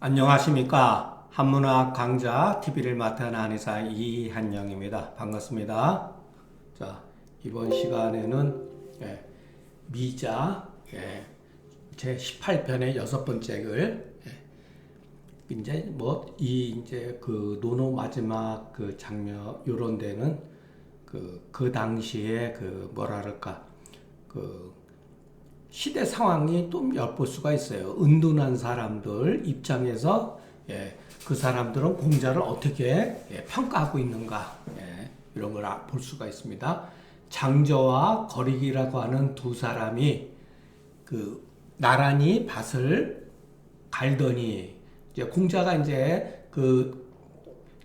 안녕하십니까. 한문학 강좌 TV를 맡은 한의사 이한영입니다. 반갑습니다. 자, 이번 시간에는 미자 제 18편의 여섯 번째 글 이제 그 논어 마지막 그 장면 요런 데는 그 당시에 그 뭐랄까 그 시대 상황이 좀 엿볼 수가 있어요. 은둔한 사람들 입장에서 그 사람들은 공자를 어떻게 평가하고 있는가 이런 걸 볼 수가 있습니다. 장저와 거리기라고 하는 두 사람이 그 나란히 밭을 갈더니 이제 공자가 이제 그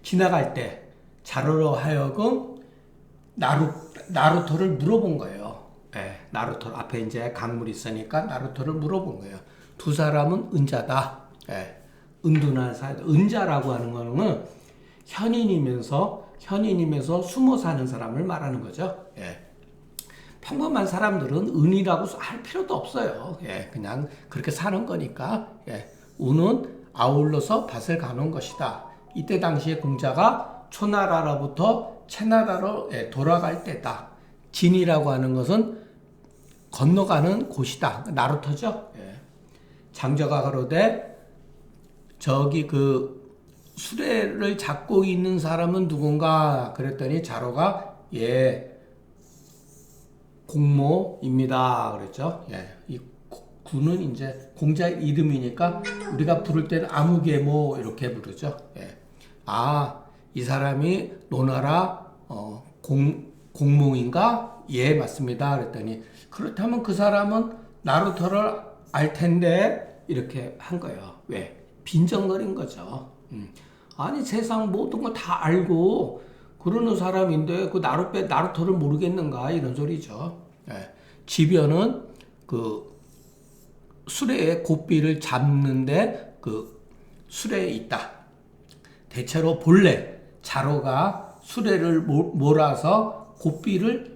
지나갈 때 자로로 하여금 나루토를 물어본 거예요. 나루토 앞에 이제 강물이 있으니까 나루토를 물어본 거예요. 두 사람은 은자다. 은둔한 사람. 은자라고 하는 거는 현인이면서 숨어 사는 사람을 말하는 거죠. 평범한 사람들은 은이라고 할 필요도 없어요. 그냥 그렇게 사는 거니까. 은은 아울러서 밭을 가는 것이다. 이때 당시에 공자가 초나라로부터 채나라로 돌아갈 때다. 진이라고 하는 것은 건너가는 곳이다. 나루터죠. 장저가 가로되 저기 그 수레를 잡고 있는 사람은 누군가 그랬더니 자로가 공모입니다. 그랬죠. 이 구는 이제 공자 이름이니까 우리가 부를 때는 아무개모 이렇게 부르죠. 이 사람이 노나라 공몽인가? 맞습니다. 그랬더니 그렇다면 그 사람은 나루토를 알 텐데 이렇게 한 거예요. 왜? 빈정거린 거죠. 아니 세상 모든 거 다 알고 그러는 사람인데 그 나루토를 모르겠는가 이런 소리죠. 지변은 그 수레의 고삐를 잡는데 그 수레에 있다. 대체로 본래 자로가 수레를 몰아서 고삐를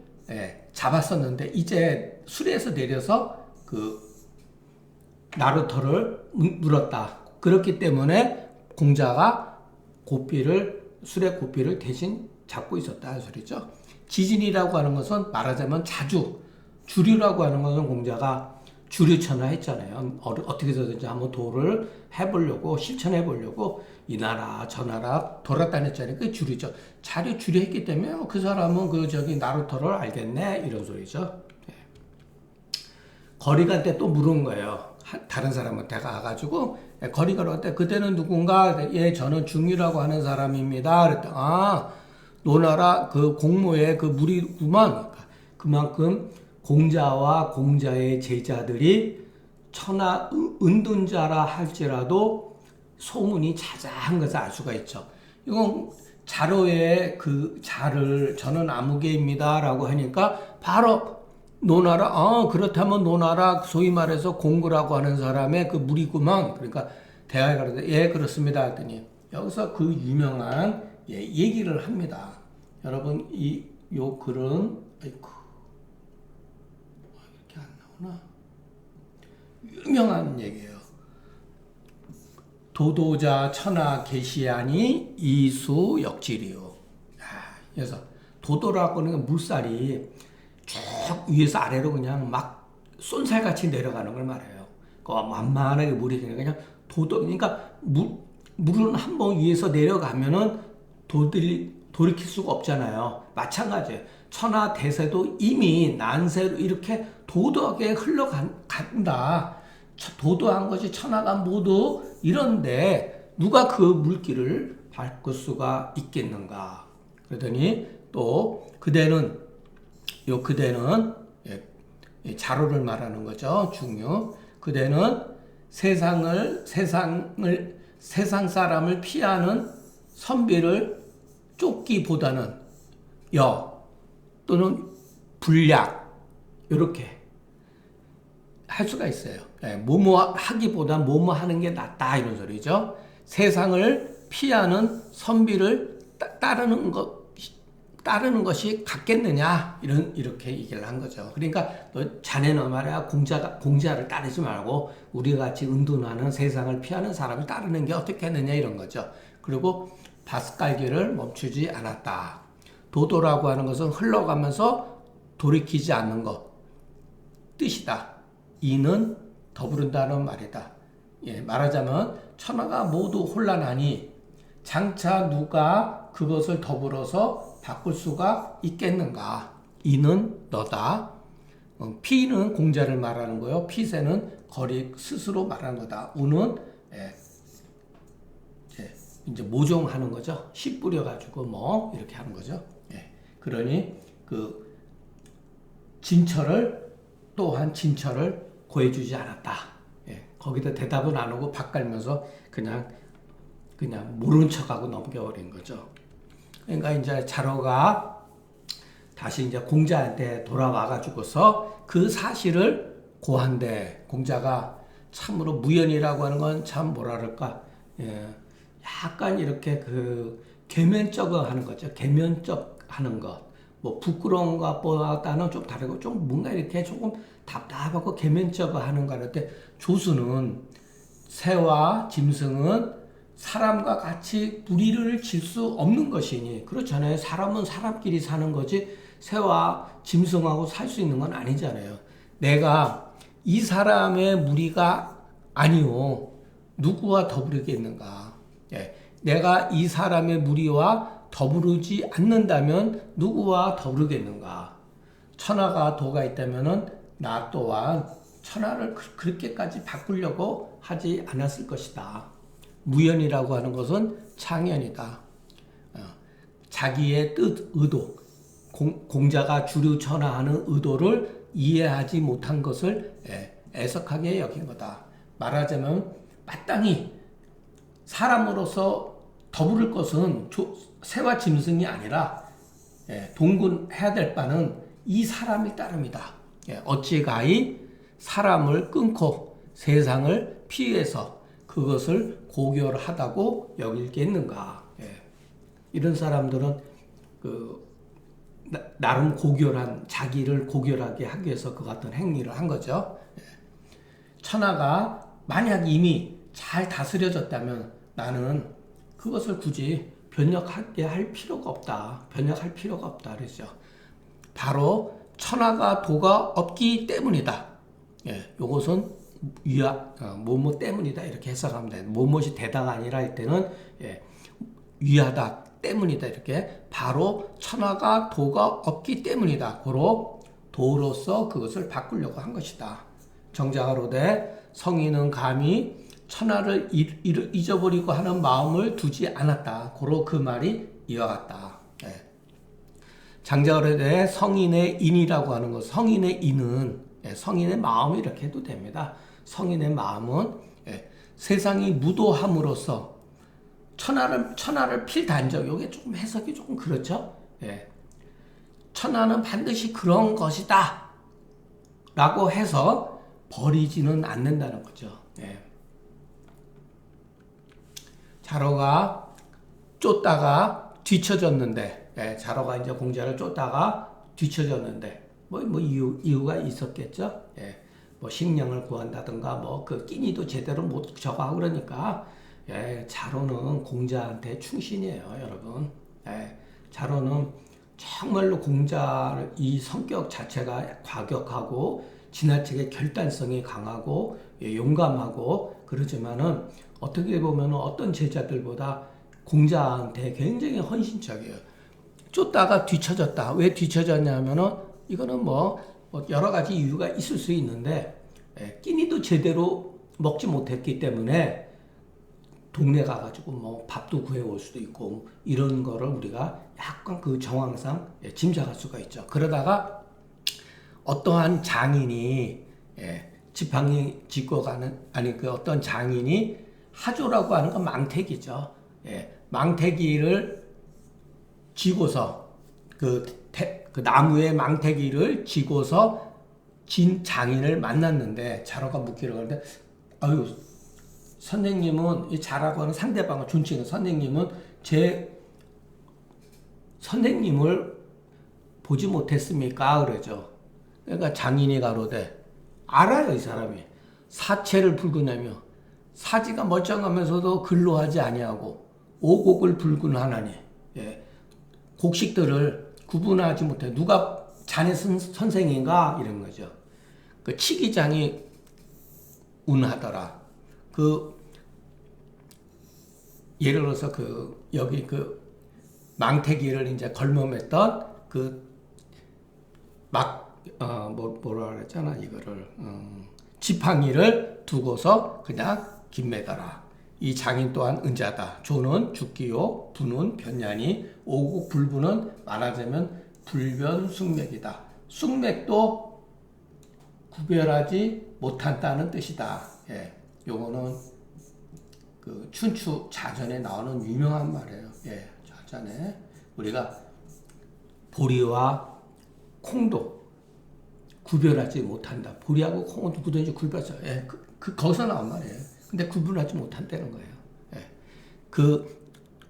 잡았었는데 이제 수레에서 내려서 그 나루토를 물었다. 그렇기 때문에 공자가 수레 고삐를 대신 잡고 있었다 소리죠. 지진이라고 하는 것은 말하자면 주류라고 하는 것은 공자가 주류천하 했잖아요. 어떻게 해서든지 한번 도를 해보려고 실천해보려고 이 나라 저 나라 돌아다녔잖아요. 그게 주류죠. 주류했기 때문에 그 사람은 나루토를 알겠네 이런 소리죠. 거리가 때 또 물은 거예요. 다른 사람한테 가가지고 거리가 그때 그때는 누군가 저는 중유라고 하는 사람입니다. 그랬더니 노나라 그 공모의 그 무리구만. 그만큼 공자와 공자의 제자들이 천하 은둔자라 할지라도 소문이 자자한 것을 알 수가 있죠. 이건 자로의 그 자를 저는 아무개입니다 라고 하니까 바로 노나라 그렇다면 노나라 소위 말해서 공구라고 하는 사람의 그 무리구만. 그러니까 대화에 가르쳐 그렇습니다 했더니 여기서 그 유명한 얘기를 합니다. 여러분 요 글은 이렇게 안 나오나? 유명한 얘기예요. 도도자 천하 계시하니 이수 역질이요. 그래서 도도라고 하는 물살이 쭉 위에서 아래로 그냥 막 쏜살같이 내려가는 걸 말해요. 그 만만하게 물이 그냥 그러니까 물은 한번 위에서 내려가면은 돌이킬 수가 없잖아요. 마찬가지예요. 천하 대세도 이미 난세로 이렇게 도도하게 흘러간다. 도도한 것이 천하가 모두 이런데 누가 그 물길을 밟을 수가 있겠는가. 그러더니 또 그대는 자로를 말하는 거죠. 중요. 그대는 세상 사람을 피하는 선비를 쫓기보다는 또는 불약 이렇게 할 수가 있어요. 뭐뭐 하기보다 뭐뭐 하는 게 낫다 이런 소리죠. 세상을 피하는 선비를 따르는 것이 같겠느냐 이렇게 얘기를 한 거죠. 그러니까 자네는 말이야 공자를 따르지 말고 우리 같이 은둔하는 세상을 피하는 사람을 따르는 게 어떻겠느냐 이런 거죠. 그리고 밭갈기를 멈추지 않았다. 도도라고 하는 것은 흘러가면서 돌이키지 않는 것 뜻이다. 이는 더부른다는 말이다. 예, 말하자면 천하가 모두 혼란하니 장차 누가 그것을 더불어서 바꿀 수가 있겠는가? 이는 너다. 피는 공자를 말하는 거요. 피세는 거리 스스로 말하는 거다. 우는 이제 모종하는 거죠. 씨 뿌려가지고 뭐 이렇게 하는 거죠. 예. 그러니 그 진철을 또한 진철을 고해주지 않았다. 예. 거기다 대답은 안 하고 밥 갈면서 그냥 모른 척하고 넘겨버린 거죠. 그러니까 이제 자로가 다시 이제 공자한테 돌아와가지고서 그 사실을 고한데 공자가 참으로 무연이라고 하는 건 참 뭐랄까, 예, 약간 이렇게 그 계면적 하는 거죠. 계면적 하는 것. 뭐 부끄러운 것보다는 좀 다르고 좀 뭔가 이렇게 조금 답답하고 계면적 하는 거 할때 조수는 새와 짐승은 사람과 같이 무리를 질 수 없는 것이니 그렇잖아요. 사람은 사람끼리 사는 거지 새와 짐승하고 살 수 있는 건 아니잖아요. 내가 이 사람의 무리가 아니오 누구와 더부르겠는가? 예, 내가 이 사람의 무리와 더부르지 않는다면 누구와 더부르겠는가? 천하가 도가 있다면은 나 또한 천하를 그렇게까지 바꾸려고 하지 않았을 것이다. 무연이라고 하는 것은 창연이다. 자기의 뜻, 의도, 공자가 주류천하하는 의도를 이해하지 못한 것을 애석하게 여긴 거다. 말하자면 마땅히 사람으로서 더부를 것은 새와 짐승이 아니라 동군해야 될 바는 이 사람이 따름이다. 어찌가히 사람을 끊고 세상을 피해서 그것을 고결하다고 여길겠는가. 이런 사람들은 나름 고결한 자기를 고결하게 하기 위해서 그 같은 행위를 한 거죠. 천하가 만약 이미 잘 다스려졌다면 나는 그것을 굳이 변혁하게 할 필요가 없다. 변혁할 필요가 없다. 그랬죠. 바로 천하가 도가 없기 때문이다. 요것은 뭐뭐 때문이다. 이렇게 해석하면 돼. 뭐뭐이 되다가 아니라 할 때는 위하다 때문이다. 이렇게 바로 천하가 도가 없기 때문이다. 고로 도로서 그것을 바꾸려고 한 것이다. 정자가로되 성인은 감히 천하를 잊어버리고 하는 마음을 두지 않았다. 고로 그 말이 이와 같다. 장자가로되 성인의 인이라고 하는 것, 성인의 인은 성인의 마음이 이렇게 해도 됩니다. 성인의 마음은 세상이 무도함으로써 천하를 필단적. 이게 조금 해석이 조금 그렇죠. 천하는 반드시 그런 것이다. 라고 해서 버리지는 않는다는 거죠. 자로가 쫓다가 뒤처졌는데, 자로가 이제 공자를 쫓다가 뒤처졌는데, 뭐 이유가 있었겠죠. 뭐 식량을 구한다든가, 뭐 그 끼니도 제대로 못 저거 하고 그러니까, 자로는 공자한테 충신이에요, 여러분. 자로는 정말로 공자를 이 성격 자체가 과격하고 지나치게 결단성이 강하고 용감하고 그러지만은 어떻게 보면 어떤 제자들보다 공자한테 굉장히 헌신적이에요. 쫓다가 뒤처졌다. 왜 뒤처졌냐면은 이거는 뭐 여러 가지 이유가 있을 수 있는데 끼니도 제대로 먹지 못했기 때문에 동네 가가지고 뭐 밥도 구해올 수도 있고 이런 거를 우리가 약간 그 정황상 짐작할 수가 있죠. 그러다가 어떠한 장인이 지팡이 짚고 가는 그 어떤 장인이 하조라고 하는 건 망태기죠. 망태기를 쥐고서 그 나무의 망태기를 쥐고서 진 장인을 만났는데 자로가 묻기를 하는데 아유 선생님은 이 자라고 하는 상대방을 존칭해 선생님은 제 선생님을 보지 못했습니까? 그러죠. 그러니까 장인이 가로되 알아요, 이 사람이. 사체를 불구하며 사지가 멀쩡하면서도 근로하지 아니하고 오곡을 불군하나니, 예. 곡식들을 구분하지 못해. 누가 자네 선생인가? 이런 거죠. 그 치기장이 운하더라. 예를 들어서 여기 망태기를 이제 걸머맸던 뭐라 그랬잖아, 이거를. 지팡이를 두고서 그냥 김매더라. 이 장인 또한 은자다. 조는 죽기요, 부는 변냐니, 오국 불부는 말하자면 불변숙맥이다. 숙맥도 구별하지 못한다는 뜻이다. 예, 요거는 춘추 자전에 나오는 유명한 말이에요. 예, 자전에 우리가 보리와 콩도 구별하지 못한다. 보리하고 콩은 누구든지 구별하죠. 예, 거기서 나온 말이에요. 근데 구분하지 못한다는 거예요. 예.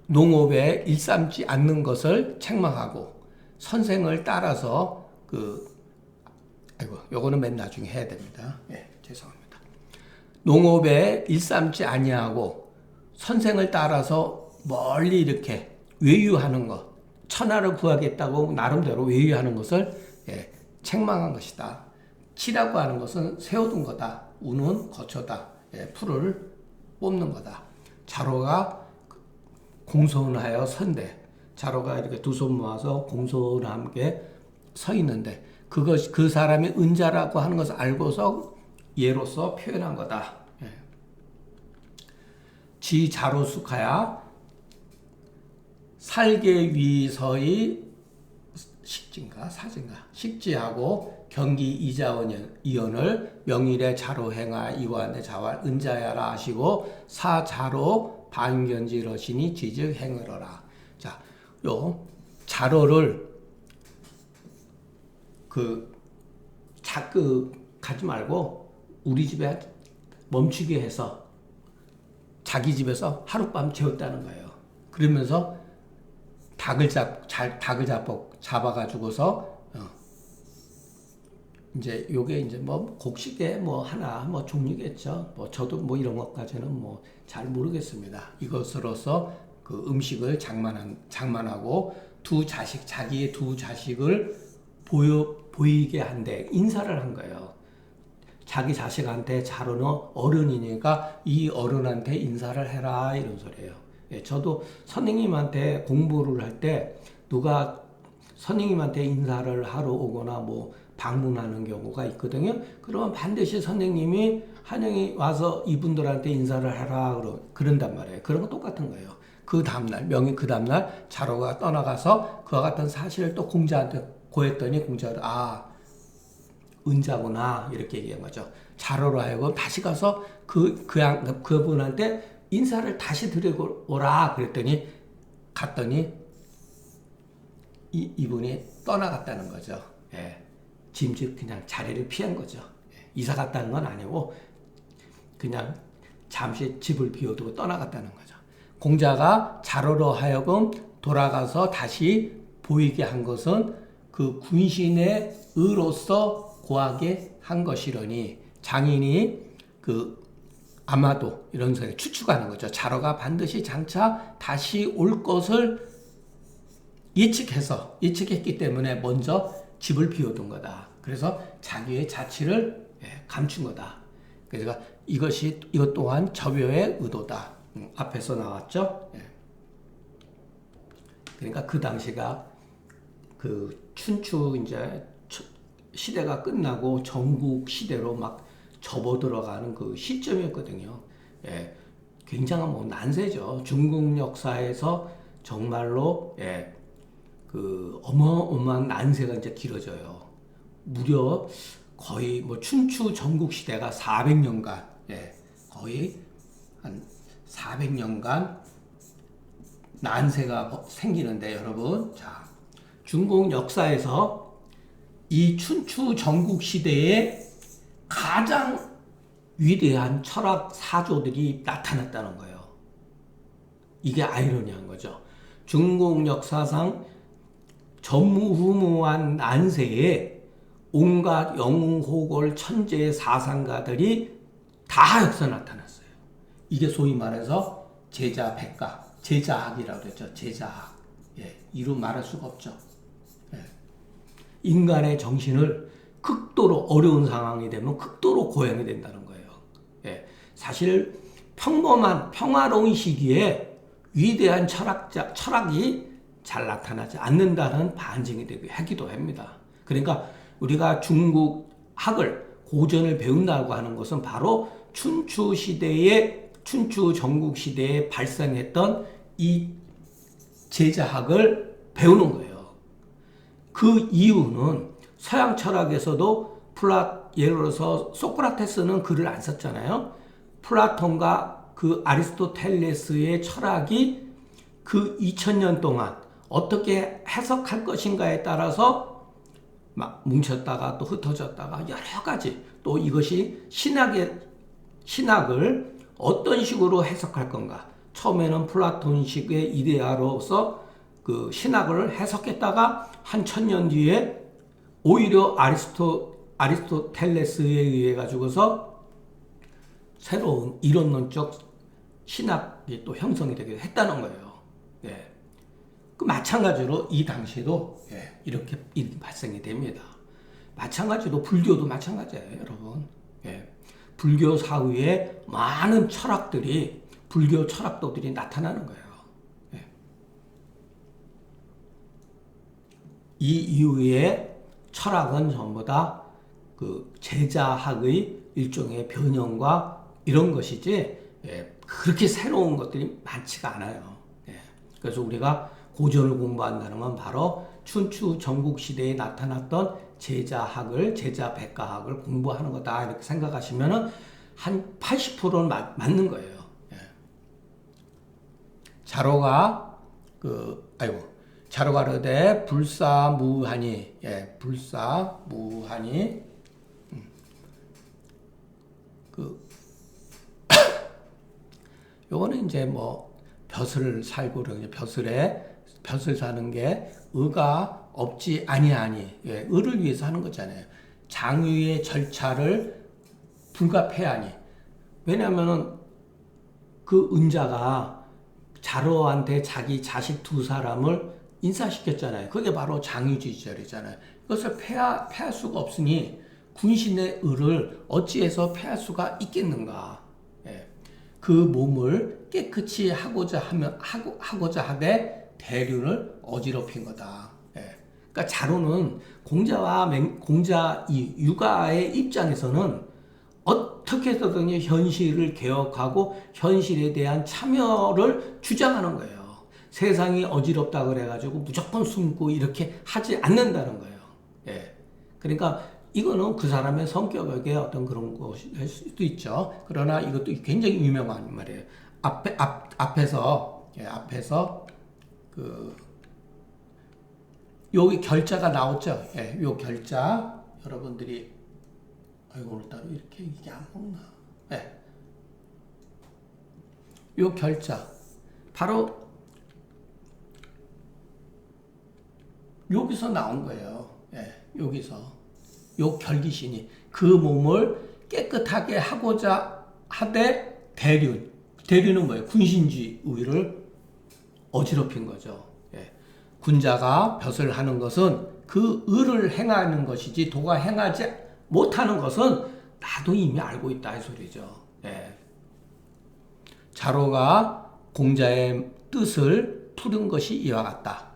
농업에 일삼지 않는 것을 책망하고 선생을 따라서 요거는 맨 나중에 해야 됩니다. 예, 죄송합니다. 농업에 일삼지 아니하고 선생을 따라서 멀리 이렇게 외유하는 것, 천하를 구하겠다고 나름대로 외유하는 것을 책망한 것이다. 치라고 하는 것은 세워둔 거다. 우는 거처다. 풀을 뽑는 거다. 자로가 공손하여 선대. 자로가 이렇게 두 손 모아서 공손함께 서 있는데 그 사람이 은자라고 하는 것을 알고서 예로서 표현한 거다. 지 자로숙하야 살계 위서의 식지인가 사진가 식지하고 경기 이자원을 명일에 자로 행하 이완의 자활 은자야라 하시고 사자로 반견지러시니 지즉 행으러라. 자, 요 자로를 가지 말고 우리 집에 멈추게 해서 자기 집에서 하룻밤 재웠다는 거예요. 그러면서 닭을 잡아가지고서 이제 요게 이제 곡식의 하나 종류겠죠. 저도 이런 것까지는 잘 모르겠습니다. 이것으로서 그 음식을 장만하고 자기의 두 자식을 보이게 한데 인사를 한 거예요. 자기 자식한테 자로는 어른이니까 이 어른한테 인사를 해라 이런 소리예요. 예, 저도 선생님한테 공부를 할 때 누가 선생님한테 인사를 하러 오거나 방문하는 경우가 있거든요. 그러면 반드시 선생님이 한영이 와서 이분들한테 인사를 하라 그런단 말이에요. 그런 거 똑같은 거예요. 그 다음날 자로가 떠나가서 그와 같은 사실을 또 공자한테 고했더니 공자가 은자구나 이렇게 얘기한 거죠. 자로로 하여금 다시 가서 그분한테 인사를 다시 드리고 오라 그랬더니 갔더니 이분이 떠나갔다는 거죠. 예. 짐짓 그냥 자리를 피한 거죠. 예. 이사 갔다는 건 아니고 그냥 잠시 집을 비워두고 떠나갔다는 거죠. 공자가 자로로 하여금 돌아가서 다시 보이게 한 것은 그 군신의 의로서 고하게 한 것이러니 장인이 아마도 이런 소리 추측하는 거죠. 자로가 반드시 장차 다시 올 것을 예측했기 때문에 먼저 집을 비워둔 거다. 그래서 자기의 자취를 감춘 거다. 그래서 이것 또한 저묘의 의도다. 앞에서 나왔죠. 그러니까 그 당시가 춘추 이제 시대가 끝나고 전국 시대로 막 접어들어가는 그 시점이었거든요. 예, 굉장한 난세죠. 중국 역사에서 정말로 어마어마한 난세가 이제 길어져요. 무려 거의 춘추 전국 시대가 400년간, 거의 한 400년간 난세가 생기는데 여러분, 자, 중국 역사에서 이 춘추 전국 시대에 가장 위대한 철학 사조들이 나타났다는 거예요. 이게 아이러니한 거죠. 중국 역사상 전무후무한 난세에 온갖 영웅호골 천재 사상가들이 다 여기서 나타났어요. 이게 소위 말해서 제자백가, 제자학이라고 했죠. 제자학. 예, 이루 말할 수가 없죠. 예. 인간의 정신을 극도로 어려운 상황이 되면 극도로 고양이 된다는 거예요. 예. 사실 평범한 평화로운 시기에 위대한 철학이 잘 나타나지 않는다는 반증이 되기도 합니다. 그러니까 우리가 중국 학을 고전을 배운다고 하는 것은 바로 춘추 전국 시대에 발생했던 이 제자학을 배우는 거예요. 그 이유는 서양 철학에서도 예를 들어서 소크라테스는 글을 안 썼잖아요. 플라톤과 그 아리스토텔레스의 철학이 그 2000년 동안 어떻게 해석할 것인가에 따라서 막 뭉쳤다가 또 흩어졌다가 여러 가지, 또 이것이 신학을 어떤 식으로 해석할 건가. 처음에는 플라톤식의 이데아로서 그 신학을 해석했다가 한 1000년 뒤에 오히려 아리스토텔레스에 의해 가지고서 새로운 이론론적 신학이 또 형성이 되기도 했다는 거예요. 예. 그 마찬가지로 이 당시에도 예, 이렇게 발생이 됩니다. 마찬가지로 불교도 마찬가지예요, 여러분. 예. 불교 사후에 많은 불교 철학도들이 나타나는 거예요. 예. 이 이후에 철학은 전부 다 그 제자학의 일종의 변형과 이런 것이지, 예, 그렇게 새로운 것들이 많지가 않아요. 예. 그래서 우리가 고전을 공부한다는 건 바로 춘추 전국 시대에 나타났던 제자백가학을 공부하는 거다, 이렇게 생각하시면은 한 80%는 맞는 거예요. 예. 자로가 르되 불사무하니, 예, 불사무하니, 요거는 이제 뭐 벼슬 살고 그러죠. 벼슬 사는 게 의가 없지 아니하니, 예, 의를 위해서 하는 거잖아요. 장유의 절차를 불가피하니. 왜냐하면은 그 은자가 자로한테 자기 자식 2사람을 인사시켰잖아요. 그게 바로 장유지절이잖아요. 이것을 패할 수가 없으니 군신의 의를 어찌해서 패할 수가 있겠는가. 예. 그 몸을 깨끗이 하고자 하되 대륜을 어지럽힌 거다. 예. 그러니까 자로는 공자 이 육아의 입장에서는 어떻게 해서든 현실을 개혁하고 현실에 대한 참여를 주장하는 거예요. 세상이 어지럽다 그래가지고 무조건 숨고 이렇게 하지 않는다는 거예요. 예. 그러니까 이거는 그 사람의 성격의 어떤 그런 것일 수도 있죠. 그러나 이것도 굉장히 유명한 말이에요. 앞에서 여기 결자가 나왔죠. 예, 요 결자 여러분들이 오늘따라 이렇게 이게 안 먹나? 예. 요 결자 바로 여기서 나온 거예요. 예, 여기서 요 결기신이 그 몸을 깨끗하게 하고자 하되 대륜은 뭐예요? 군신주의를 어지럽힌 거죠. 예. 군자가 벼슬 하는 것은 그 의를 행하는 것이지 도가 행하지 못하는 것은 나도 이미 알고 있다 이 소리죠. 예. 자로가 공자의 뜻을 풀은 것이 이와 같다.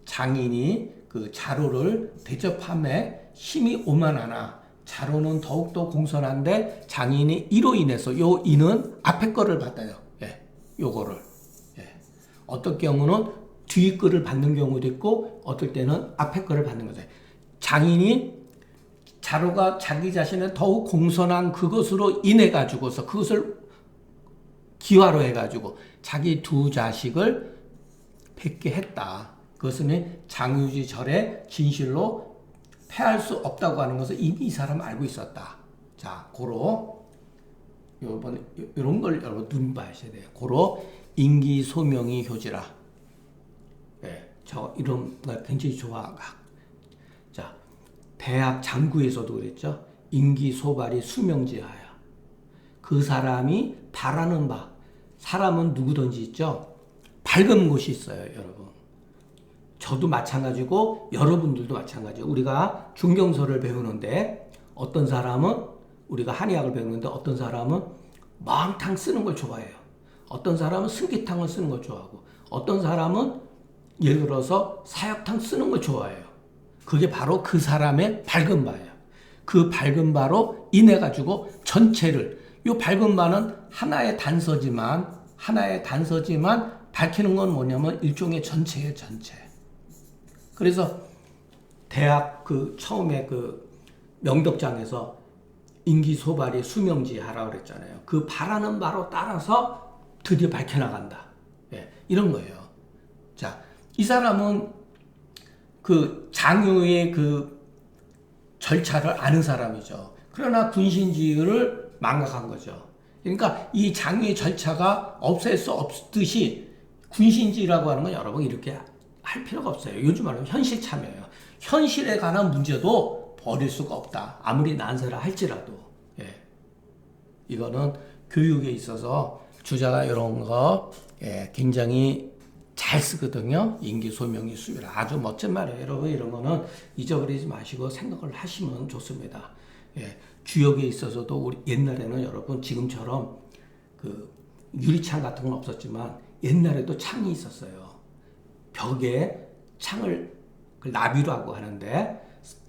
장인이 그 자로를 대접함에 힘이 오만하나 자로는 더욱더 공손한데 장인이 이로 인해서 요 이는 앞에 거를 받아요. 예. 요거를. 예. 어떤 경우는 뒤 거를 받는 경우도 있고 어떨 때는 앞에 거를 받는 거죠. 자로가 자기 자신을 더욱 공손한 그것으로 인해 가지고서 그것을 기화로 해 가지고 자기 2 자식을 뵙게 했다. 그것은 장유지 절의 진실로 패할 수 없다고 하는 것을 이미 이 사람은 알고 있었다. 자, 이런 걸 여러분 눈 봐야 돼요. 고로 인기 소명이 효지라. 예, 저 이런 거 굉장히 좋아. 자, 대학 장구에서도 그랬죠. 인기소발이 수명지하야. 그 사람이 바라는 바, 사람은 누구든지 있죠. 밝은 곳이 있어요, 여러분. 저도 마찬가지고 여러분들도 마찬가지예요. 우리가 중경서를 배우는데 어떤 사람은 우리가 한의학을 배우는데 어떤 사람은 마음탕 쓰는 걸 좋아해요. 어떤 사람은 승기탕을 쓰는 걸 좋아하고 어떤 사람은 예를 들어서 사역탕 쓰는 걸 좋아해요. 그게 바로 그 사람의 밝은 바예요. 그 밝은 바로 인해 가지고 전체를 이 밝은 바는 하나의 단서지만 밝히는 건 뭐냐면 일종의 전체예요, 전체. 그래서 대학 그 처음에 그 명덕장에서 인기소발이 수명지하라고 그랬잖아요. 그 바라는 바로 따라서 드디어 밝혀나간다. 예, 이런 거예요. 자, 이 사람은 그 장유의 그 절차를 아는 사람이죠. 그러나 군신지휘를 망각한 거죠. 그러니까 이 장유의 절차가 없앨 수 없듯이 군신지휘라고 하는 건 여러분 이렇게 할 필요가 없어요. 요즘 말로 현실 참여예요. 현실에 관한 문제도 버릴 수가 없다. 아무리 난세라 할지라도. 예. 이거는 교육에 있어서 주자가 이런 거 굉장히 잘 쓰거든요. 인기소명이 수비라. 아주 멋진 말이에요. 여러분 이런 거는 잊어버리지 마시고 생각을 하시면 좋습니다. 예. 주역에 있어서도 우리 옛날에는 여러분 지금처럼 그 유리창 같은 건 없었지만 옛날에도 창이 있었어요. 벽에 창을 나비라고 하는데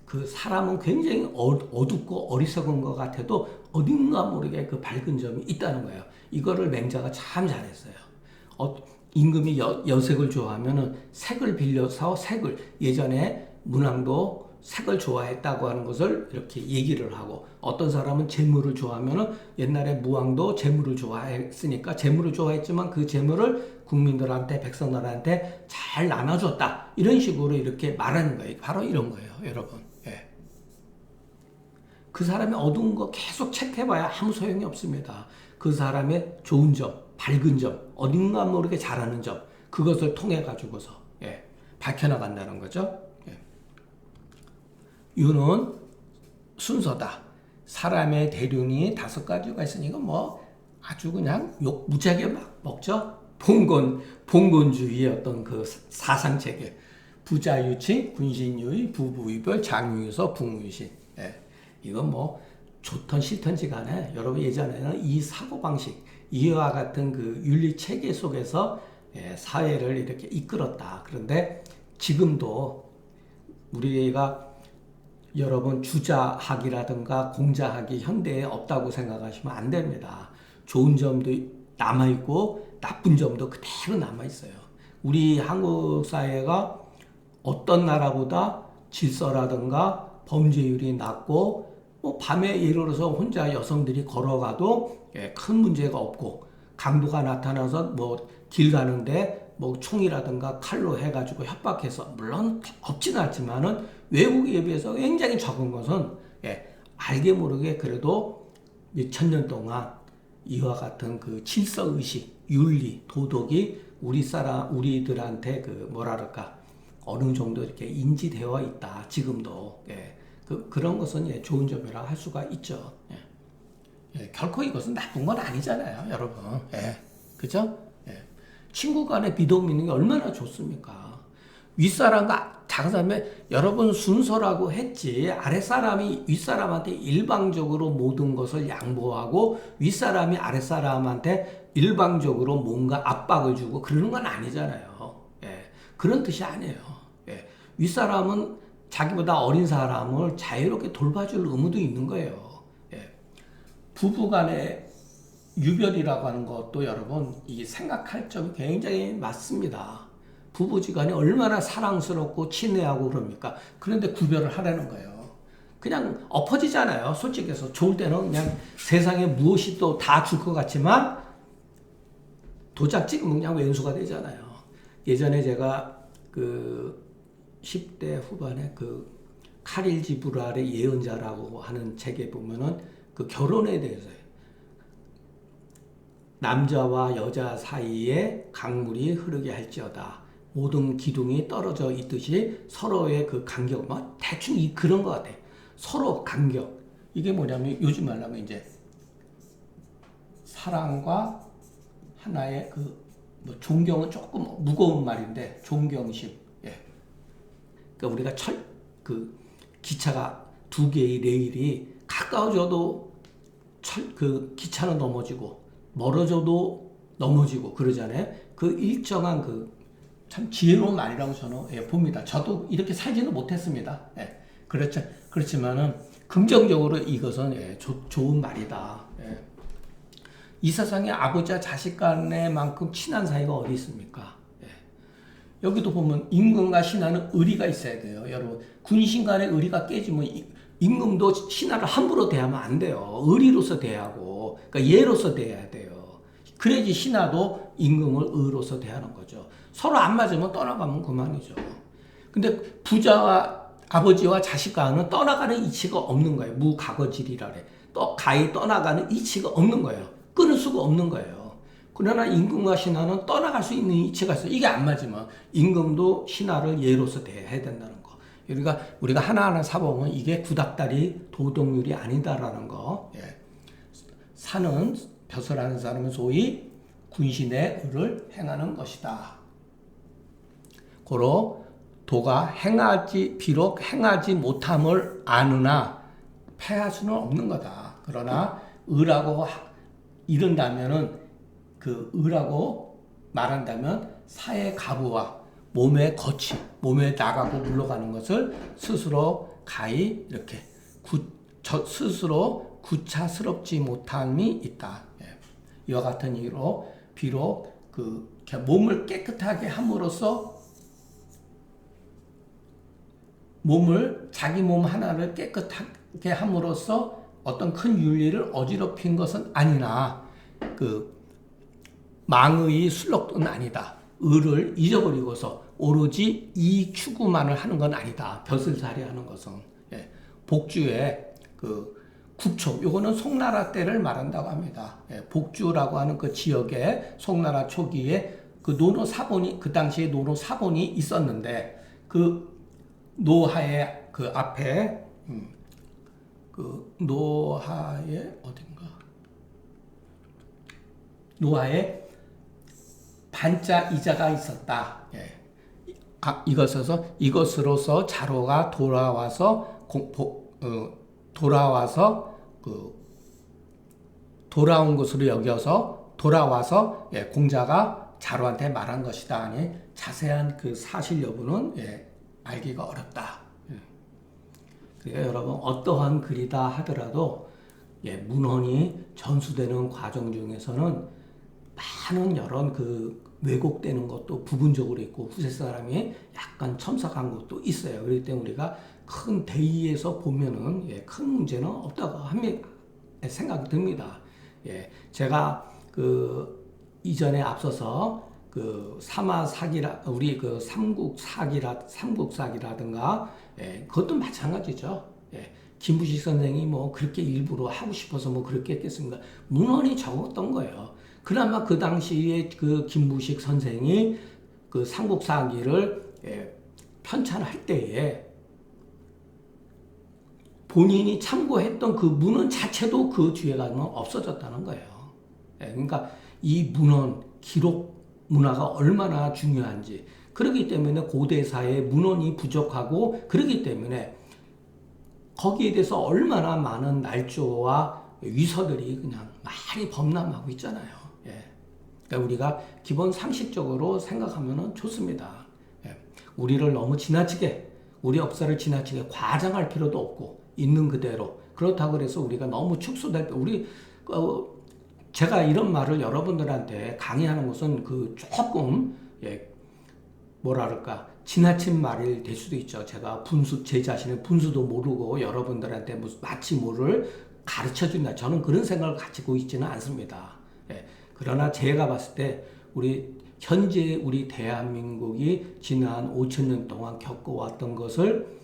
그 사람은 굉장히 어둡고 어리석은 것 같아도 어딘가 모르게 그 밝은 점이 있다는 거예요. 이거를 맹자가 참 잘했어요. 임금이 여색을 좋아하면은 색을 빌려서 색을 예전에 문왕도 색을 좋아했다고 하는 것을 이렇게 얘기를 하고 어떤 사람은 재물을 좋아하면은 옛날에 무왕도 재물을 좋아했으니까 재물을 좋아했지만 그 재물을 국민들한테 백성들한테 잘 나눠줬다 이런 식으로 이렇게 말하는 거예요. 바로 이런 거예요, 여러분. 예. 그 사람의 어두운 거 계속 체크해봐야 아무 소용이 없습니다. 그 사람의 좋은 점, 밝은 점, 어딘가 모르게 잘하는 점 그것을 통해 가지고서 밝혀나간다는 거죠. 유는 순서다. 사람의 대륜이 5가지가 있으니까 뭐 아주 그냥 욕 무지하게 막 먹죠. 봉건주의의 어떤 그 사상체계. 부자유치, 군신유의, 부부유별, 장유유서, 북유신. 이건 뭐 좋던 싫던지 간에 여러분 예전에는 이 사고방식, 이와 같은 그 윤리체계 속에서 사회를 이렇게 이끌었다. 그런데 지금도 우리가 여러분 주자학이라든가 공자학이 현대에 없다고 생각하시면 안 됩니다. 좋은 점도 남아있고 나쁜 점도 그대로 남아있어요. 우리 한국 사회가 어떤 나라보다 질서라든가 범죄율이 낮고 뭐 밤에 예를 들어서 혼자 여성들이 걸어가도 큰 문제가 없고 강도가 나타나서 뭐 길 가는데 뭐 총이라든가 칼로 해가지고 협박해서 물론 없지는 않지만은 외국에 비해서 굉장히 적은 것은 알게 모르게 그래도 몇천 년 동안 이와 같은 그 질서의식, 윤리, 도덕이 우리들한테 그 뭐랄까 어느 정도 이렇게 인지되어 있다. 지금도 그런 것은 좋은 점이라 할 수가 있죠. 결코 이것은 나쁜 건 아니잖아요, 여러분. 그죠? 친구 간에 믿음 있는 게 얼마나 좋습니까? 윗사람과 작은 여러분 순서라고 했지 아랫사람이 윗사람한테 일방적으로 모든 것을 양보하고 윗사람이 아랫사람한테 일방적으로 뭔가 압박을 주고 그러는 건 아니잖아요. 그런 뜻이 아니에요. 윗사람은 자기보다 어린 사람을 자유롭게 돌봐줄 의무도 있는 거예요. 부부간의 유별이라고 하는 것도 여러분 이 생각할 점이 굉장히 많습니다. 부부지간이 얼마나 사랑스럽고 친애하고 그럽니까? 그런데 구별을 하라는 거예요. 그냥 엎어지잖아요. 솔직히 해서 좋을 때는 그냥 세상에 무엇이 또 다 줄 것 같지만 도장 찍으면 그냥 왼수가 되잖아요. 예전에 제가 그 10대 후반에 그 카릴 지브랄의 예언자라고 하는 책에 보면은 그 결혼에 대해서요. 남자와 여자 사이에 강물이 흐르게 할지어다. 모든 기둥이 떨어져 있듯이 서로의 그 간격, 뭐 대충 그런 것 같아. 서로 간격. 이게 뭐냐면 요즘 말하면 이제 사랑과 하나의 뭐 존경은 조금 무거운 말인데 존경심. 예. 그러니까 우리가 기차가 두 개의 레일이 가까워져도 기차는 넘어지고 멀어져도 넘어지고 그러잖아요. 그 일정한 참 지혜로운 말이라고 저는 봅니다. 저도 이렇게 살지는 못했습니다. 예. 그렇지만은 긍정적으로 이것은 좋은 말이다. 예. 이 세상에 아버지와 자식 간에만큼 친한 사이가 어디 있습니까? 예. 여기도 보면 임금과 신하는 의리가 있어야 돼요. 여러분 군신 간의 의리가 깨지면 임금도 신하를 함부로 대하면 안 돼요. 의리로서 대하고 그러니까 예로서 대해야 돼요. 그래야지 신하도 임금을 의로서 대하는 거죠. 서로 안 맞으면 떠나가면 그만이죠. 근데 부자와 아버지와 자식 간은 떠나가는 이치가 없는 거예요. 무가거질이라 그래. 가히 떠나가는 이치가 없는 거예요. 끊을 수가 없는 거예요. 그러나 임금과 신하는 떠나갈 수 있는 이치가 있어요. 이게 안 맞으면 임금도 신하를 예로서 대해야 된다는 거. 그러니까 우리가 하나하나 사보면 이게 구닥다리 도덕률이 아니다라는 거. 예. 사는 벼슬하는 사람은 소위 군신의 의를 행하는 것이다. 고로 도가 비록 행하지 못함을 아느나 패할 수는 없는 거다. 그러나 의라고 이른다면은 의라고 말한다면 사의 가부와 몸의 거침, 몸에 나가고 물러가는 것을 스스로 가히 이렇게 스스로 구차스럽지 못함이 있다. 예. 이와 같은 이유로 비록 몸을 깨끗하게 함으로써 자기 몸 하나를 깨끗하게 함으로써 어떤 큰 윤리를 어지럽힌 것은 아니나 망의 술록은 아니다. 의를 잊어버리고서 오로지 이익 추구만을 하는 건 아니다. 벼슬살이 하는 것은. 예. 복주의 국초, 요거는 송나라 때를 말한다고 합니다. 예. 복주라고 하는 그 지역에 송나라 초기에 그 당시에 노노 사본이 있었는데 노하의 앞에 노하에 반자 이자가 있었다. 예. 이것으로서 자로가 돌아온 것으로 여겨서 돌아와서 공자가 자로한테 말한 것이다. 아니 자세한 사실 여부는 알기가 어렵다. 그러니까 여러분 어떠한 글이다 하더라도 문헌이 전수되는 과정 중에서는 많은 여러 왜곡되는 것도 부분적으로 있고 후세 사람이 약간 첨삭한 것도 있어요. 그렇기 때문에 우리가 큰 대의에서 보면은 큰 문제는 없다고 생각이 듭니다. 제가 이전에 앞서서 우리 삼국사기라든가 그것도 마찬가지죠. 김부식 선생이 뭐 그렇게 일부러 하고 싶어서 뭐 그렇게 했겠습니까? 문헌이 적었던 거예요. 그나마 그 당시에 김부식 선생이 삼국사기를 편찬할 때에 본인이 참고했던 그 문헌 자체도 그 뒤에 가면 없어졌다는 거예요. 그러니까 이 문헌, 기록 문화가 얼마나 중요한지. 그렇기 때문에 고대사의 문헌이 부족하고 그렇기 때문에 거기에 대해서 얼마나 많은 날조와 위서들이 그냥 많이 범람하고 있잖아요. 그러니까 우리가 기본 상식적으로 생각하면 좋습니다. 우리를 너무 우리 역사를 지나치게 과장할 필요도 없고 있는 그대로. 그렇다고 해서 우리가 너무 제가 이런 말을 여러분들한테 강의하는 것은 조금 지나친 말이 될 수도 있죠. 제가 제 자신의 분수도 모르고 여러분들한테 마치 뭐를 가르쳐 준다. 저는 그런 생각을 가지고 있지는 않습니다. 그러나 제가 봤을 때 현재 우리 대한민국이 지난 5,000년 동안 겪어왔던 것을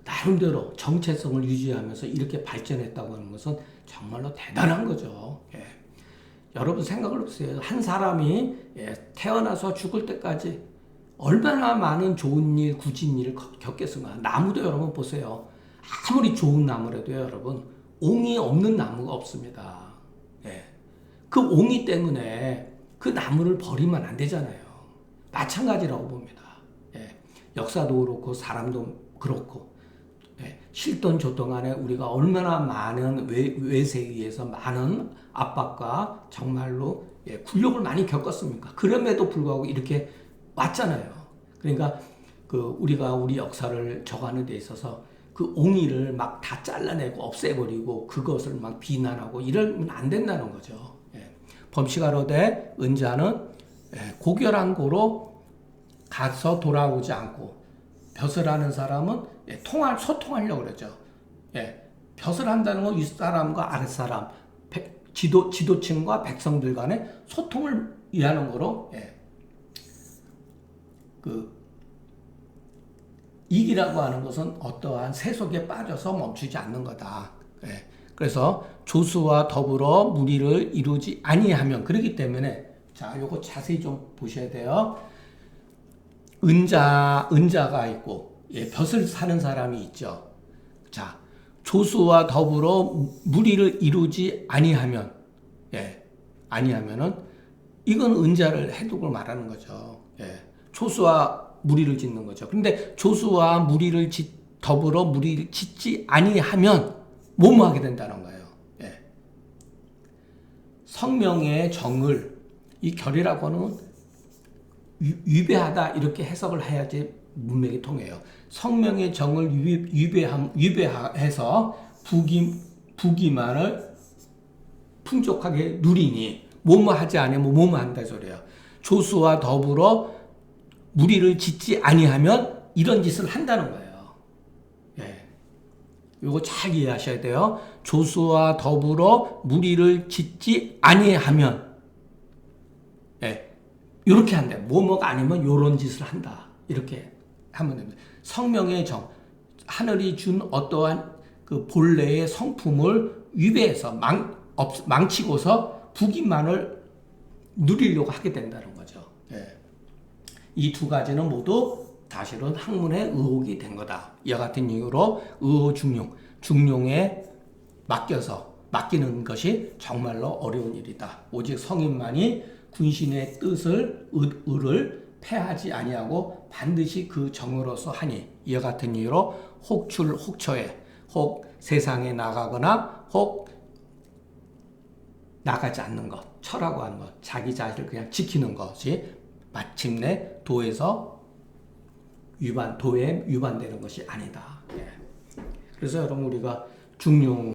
나름대로 정체성을 유지하면서 이렇게 발전했다고 하는 것은 정말로 대단한 거죠. 여러분 생각을 해보세요. 한 사람이 태어나서 죽을 때까지 얼마나 많은 좋은 일, 굳은 일을 겪겠습니까? 나무도 여러분 보세요. 아무리 좋은 나무라도요, 여러분, 옹이 없는 나무가 없습니다. 예. 그 옹이 때문에 그 나무를 버리면 안 되잖아요. 마찬가지라고 봅니다. 예. 역사도 그렇고, 사람도 그렇고, 예. 실돈 조동 안에 우리가 얼마나 많은 외세에 의해서 많은 압박과 정말로 굴욕을 많이 겪었습니까? 그럼에도 불구하고 이렇게 왔잖아요. 그러니까 우리가 우리 역사를 적하는 데 있어서 그 옹의를 막 다 잘라내고 없애버리고 그것을 막 비난하고 이러면 안 된다는 거죠. 범시가로되 은자는 고결한 고로 가서 돌아오지 않고 벼슬 하는 사람은 소통하려고 그러죠. 벼슬 한다는 건 윗사람과 아랫사람, 지도층과 백성들 간의 소통을 위하는 거로 이기라고 하는 것은 어떠한 세속에 빠져서 멈추지 않는 거다. 그래서 조수와 더불어 무리를 이루지 아니하면 그렇기 때문에 자, 요거 자세히 좀 보셔야 돼요. 은자가 있고 벼슬 사는 사람이 있죠. 자, 조수와 더불어 무리를 이루지 아니하면 아니하면은 이건 은자를 해독을 말하는 거죠. 조수와 무리를 짓는 거죠. 근데 조수와 무리를 더불어 무리를 짓지 아니하면 뭐뭐 하게 된다는 거예요. 성명의 정을 이 결이라고 하는 위배하다 이렇게 해석을 해야지 문맥이 통해요. 성명의 정을 위배해서 부기만을 풍족하게 누리니 뭐뭐 하지 않으면 뭐뭐 한다 소리야. 조수와 더불어 무리를 짓지 아니하면 이런 짓을 한다는 거예요. 요거 잘 이해하셔야 돼요. 조수와 더불어 무리를 짓지 아니하면 이렇게 한다. 뭐뭐가 아니면 요런 짓을 한다. 이렇게 하면 됩니다. 성명의 정, 하늘이 준 어떠한 그 본래의 성품을 위배해서 망치고서 북임만을 누리려고 하게 된다는 거죠. 이 두 가지는 모두 사실은 학문의 의혹이 된 거다. 이와 같은 이유로 중용에 맡기는 것이 정말로 어려운 일이다. 오직 성인만이 군신의 의를 패하지 아니하고 반드시 그 정으로서 하니 이와 같은 이유로 혹처에 혹 세상에 나가거나 혹 나가지 않는 것, 처라고 하는 것, 자기 자신을 그냥 지키는 것이 마침내 도에 위반되는 것이 아니다. 그래서 여러분 우리가 중용